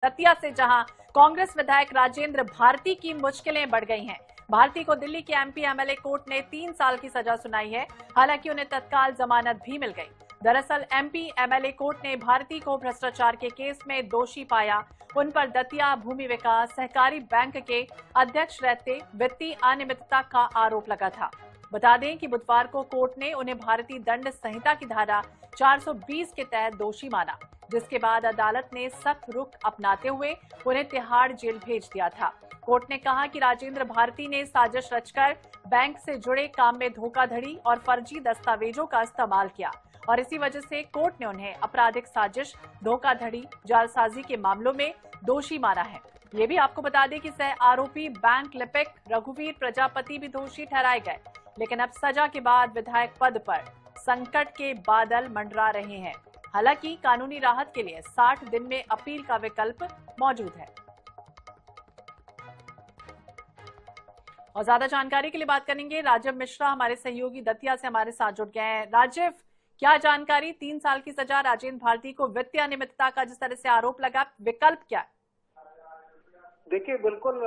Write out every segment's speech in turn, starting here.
दतिया से, जहां कांग्रेस विधायक राजेंद्र भारती की मुश्किलें बढ़ गई हैं। भारती को दिल्ली के एमपी एमएलए कोर्ट ने 3 साल की सजा सुनाई है। हालांकि उन्हें तत्काल जमानत भी मिल गई। दरअसल एमपी एमएलए कोर्ट ने भारती को भ्रष्टाचार के केस में दोषी पाया। उन पर दतिया भूमि विकास सहकारी बैंक के अध्यक्ष रहते वित्तीय अनियमितता का आरोप लगा था। बता दें कि बुधवार को कोर्ट ने उन्हें भारतीय दंड संहिता की धारा 420 के तहत दोषी माना, जिसके बाद अदालत ने सख्त रुख अपनाते हुए उन्हें तिहाड़ जेल भेज दिया था। कोर्ट ने कहा कि राजेंद्र भारती ने साजिश रचकर बैंक से जुड़े काम में धोखाधड़ी और फर्जी दस्तावेजों का इस्तेमाल किया और इसी वजह से कोर्ट ने उन्हें आपराधिक साजिश, धोखाधड़ी, जालसाजी के मामलों में दोषी माना है। ये भी आपको बता दें कि सह आरोपी बैंक लिपिक रघुवीर प्रजापति भी दोषी ठहराए गए, लेकिन अब सजा के बाद विधायक पद पर संकट के बादल मंडरा रहे हैं। हालांकि कानूनी राहत के लिए 60 दिन में अपील का विकल्प मौजूद है। और ज्यादा जानकारी के लिए बात करेंगे, राजीव मिश्रा हमारे सहयोगी दतिया से हमारे साथ जुड़ गए हैं। राजीव, क्या जानकारी? 3 साल की सजा राजेंद्र भारती को वित्तीय अनियमितता का जिस तरह से आरोप लगा, विकल्प क्या है? देखिए, बिल्कुल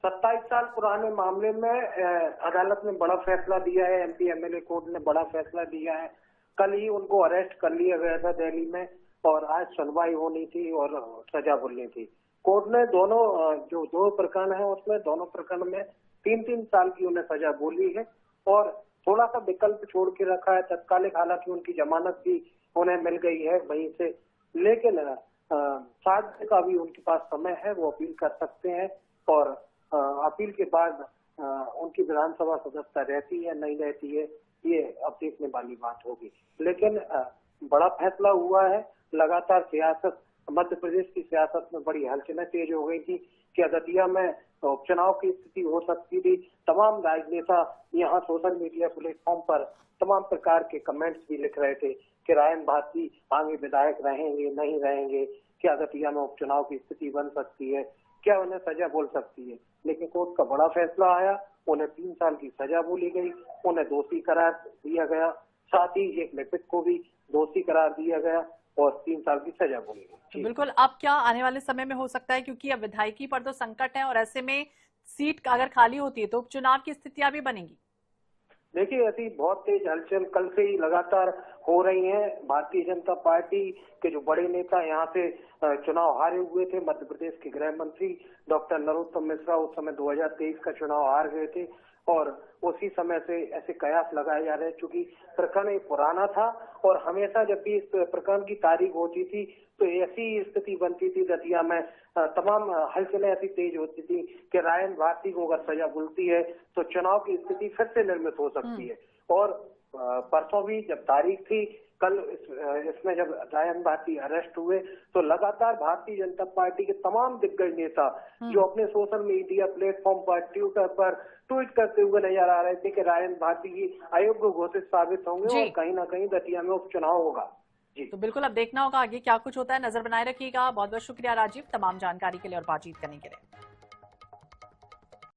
27 साल पुराने मामले में अदालत ने बड़ा फैसला दिया है। एमपी एमएलए कोर्ट ने बड़ा फैसला दिया है। कल ही उनको अरेस्ट कर लिया गया था दिल्ली में और आज सुनवाई होनी थी और सजा बोलनी थी। कोर्ट ने दोनों जो 2 प्रकरण है उसमें दोनों प्रकरण में 3-3 साल की उन्हें सजा बोली है और थोड़ा सा विकल्प छोड़ के रखा है तत्कालिक। हालांकि उनकी जमानत भी उन्हें मिल गई है वहीं से, लेकिन 60 दिन का भी उनके पास समय है, वो अपील कर सकते हैं और अपील के बाद उनकी विधानसभा सदस्यता रहती है नहीं रहती है ये अब देखने वाली बात होगी। लेकिन बड़ा फैसला हुआ है। लगातार सियासत, मध्य प्रदेश की सियासत में बड़ी हलचलें तेज हो गई थी कि दतिया में उपचुनाव की स्थिति हो सकती थी। तमाम राजनेता यहाँ सोशल मीडिया प्लेटफॉर्म पर तमाम प्रकार के कमेंट्स भी लिख रहे थे कि राजेंद्र भारती आगे विधायक रहेंगे नहीं रहेंगे, क्या दतिया में उपचुनाव की स्थिति बन सकती है, क्या उन्हें सजा बोल सकती है। लेकिन कोर्ट का बड़ा फैसला आया, उन्हें 3 साल की सजा बोली गई, उन्हें दोषी करार दिया गया, साथ ही एक लिपिक को भी दोषी करार दिया गया और 3 साल की सजा बोली गई। तो बिल्कुल, अब क्या आने वाले समय में हो सकता है, क्योंकि अब विधायकी पर तो संकट है और ऐसे में सीट अगर खाली होती है तो उपचुनाव की स्थितियां भी बनेंगी। देखिए, ऐसी बहुत तेज हलचल कल से ही लगातार हो रही है। भारतीय जनता पार्टी के जो बड़े नेता यहाँ से चुनाव हारे हुए थे, मध्य प्रदेश के गृह मंत्री डॉक्टर नरोत्तम मिश्रा उस समय 2023 का चुनाव हार गए थे और उसी समय से ऐसे कयास लगाए जा रहे हैं। चूंकि प्रकरण एक पुराना था और हमेशा जब भी इस प्रकरण की तारीख होती थी तो ऐसी स्थिति बनती थी दतिया में, तमाम हलचलें ऐसी तेज होती थी कि राजेंद्र भारती को अगर सजा मिलती है तो चुनाव की स्थिति फिर से निर्मित हो सकती है। और परसों भी जब तारीख थी, कल इसमें जब राजेंद्र भारती अरेस्ट हुए तो लगातार भारतीय जनता पार्टी के तमाम दिग्गज नेता जो अपने सोशल मीडिया प्लेटफॉर्म पर, ट्विटर पर ट्वीट करते हुए नजर आ रहे थे कि राजेंद्र भारती की अयोग्य घोषित साबित होंगे और कहीं ना कहीं दतिया में उपचुनाव होगा। जी, तो बिल्कुल अब देखना होगा आगे क्या कुछ होता है। नजर बनाए रखिएगा। बहुत बहुत शुक्रिया राजीव, तमाम जानकारी के लिए और बातचीत करने के लिए।